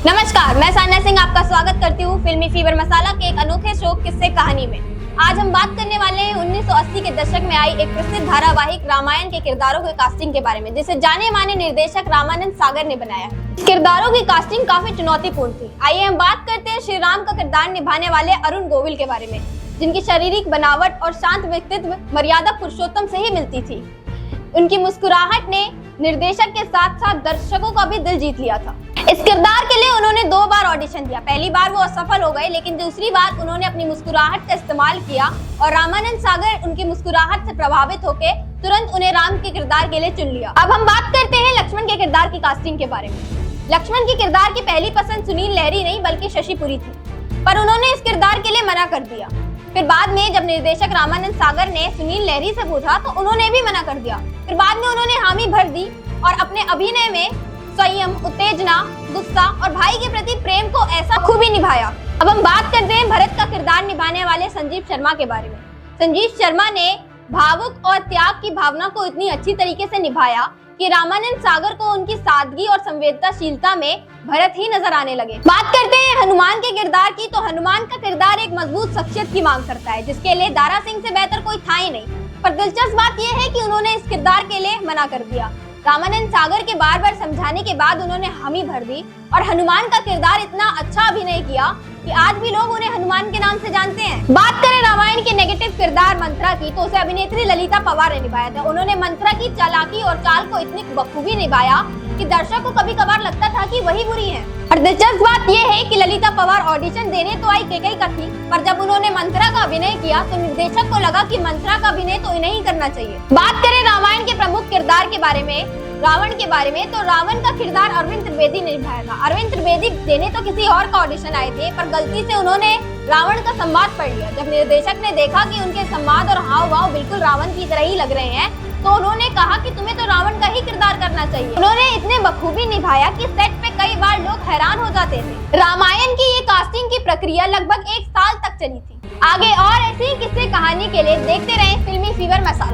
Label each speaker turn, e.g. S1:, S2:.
S1: नमस्कार, मैं सान्या सिंह आपका स्वागत करती हूँ फिल्मी फीवर मसाला के एक अनोखे शो किस्से कहानी में। आज हम बात करने वाले हैं 1980 के दशक में आई एक प्रसिद्ध धारावाहिक रामायण के किरदारों की कास्टिंग के बारे में, जिसे जाने माने निर्देशक रामानंद सागर ने बनाया। किरदारों की कास्टिंग काफी चुनौतीपूर्ण थी। आइए हम बात करते हैं श्री राम का किरदार निभाने वाले अरुण गोविल के बारे में, जिनकी शारीरिक बनावट और शांत व्यक्तित्व मर्यादा पुरुषोत्तम से ही मिलती थी। उनकी मुस्कुराहट ने निर्देशक के साथ साथ दर्शकों का भी दिल जीत लिया था। इस किरदार के लिए उन्होंने 2 बार ऑडिशन दिया। पहली बार वो असफल हो गए, लेकिन दूसरी बार उन्होंने अपनी मुस्कुराहट का इस्तेमाल किया और रामानंद सागर उनकी मुस्कुराहट से प्रभावित होकर तुरंत उन्हें राम के किरदार के लिए चुन लिया। अब हम बात करते हैं लक्ष्मण के किरदार की कास्टिंग के बारे में। लक्ष्मण के किरदार की पहली पसंद सुनील लहरी नहीं बल्कि शशि पुरी थी, पर उन्होंने इस किरदार के लिए मना कर दिया। फिर बाद में जब निर्देशक रामानंद सागर ने सुनील लहरी से पूछा तो उन्होंने भी मना कर दिया। फिर बाद में उन्होंने हामी भर दी और अपने अभिनय में संयम, उत्तेजना, गुस्सा और भाई के प्रति प्रेम को ऐसा खूबी निभाया। अब हम बात करते हैं भरत का किरदार निभाने वाले संजीव शर्मा के बारे में। संजीव शर्मा ने भावुक और त्याग की भावना को इतनी अच्छी तरीके से निभाया कि रामानंद सागर को उनकी सादगी और संवेदनशीलता में भरत ही नजर आने लगे। बात करते हैं हनुमान के किरदार की, तो हनुमान का किरदार एक मजबूत शख्सियत की मांग करता है, जिसके लिए दारा सिंह से बेहतर कोई था ही नहीं। पर दिलचस्प बात यह है कि उन्होंने इस किरदार के लिए मना कर दिया। रामानंद सागर के बार बार समझाने के बाद उन्होंने हामी भर दी और हनुमान का किरदार इतना अच्छा अभिनय किया कि आज भी लोग उन्हें हनुमान के नाम से जानते हैं। बात करें रामायण के नेगेटिव किरदार मंत्रा की, तो उसे अभिनेत्री ललिता पवार ने निभाया था। उन्होंने मंत्रा की चालाकी और चाल को इतनी बखूबी निभाया कि दर्शक को कभी कभार लगता था कि वही बुरी है। और दिलचस्प बात यह है कि ललिता पवार ऑडिशन देने तो आई केकई का थी, पर जब उन्होंने मंत्रा का अभिनय किया तो निर्देशक को लगा कि मंत्रा का अभिनय तो इन्हें ही करना चाहिए। बात करें रामायण के प्रमुख किरदार के बारे में, रावण के बारे में, तो रावण का किरदार अरविंद त्रिवेदी ने निभाया था। अरविंद त्रिवेदी देने तो किसी और का ऑडिशन आए थे, पर गलती से उन्होंने रावण का संवाद पढ़ लिया। जब निर्देशक ने देखा कि उनके संवाद और हाव भाव बिल्कुल रावण की तरह ही लग रहे हैं, तो उन्होंने कहा कि तुम्हें तो रावण का ही किरदार करना चाहिए। उन्होंने इतने बखूबी निभाया कि सेट पे कई बार लोग हैरान हो जाते थे। रामायण की ये कास्टिंग की प्रक्रिया लगभग 1 साल तक चली थी। आगे और ऐसी किस्से कहानी के लिए देखते रहें फिल्मी फीवर मसाला।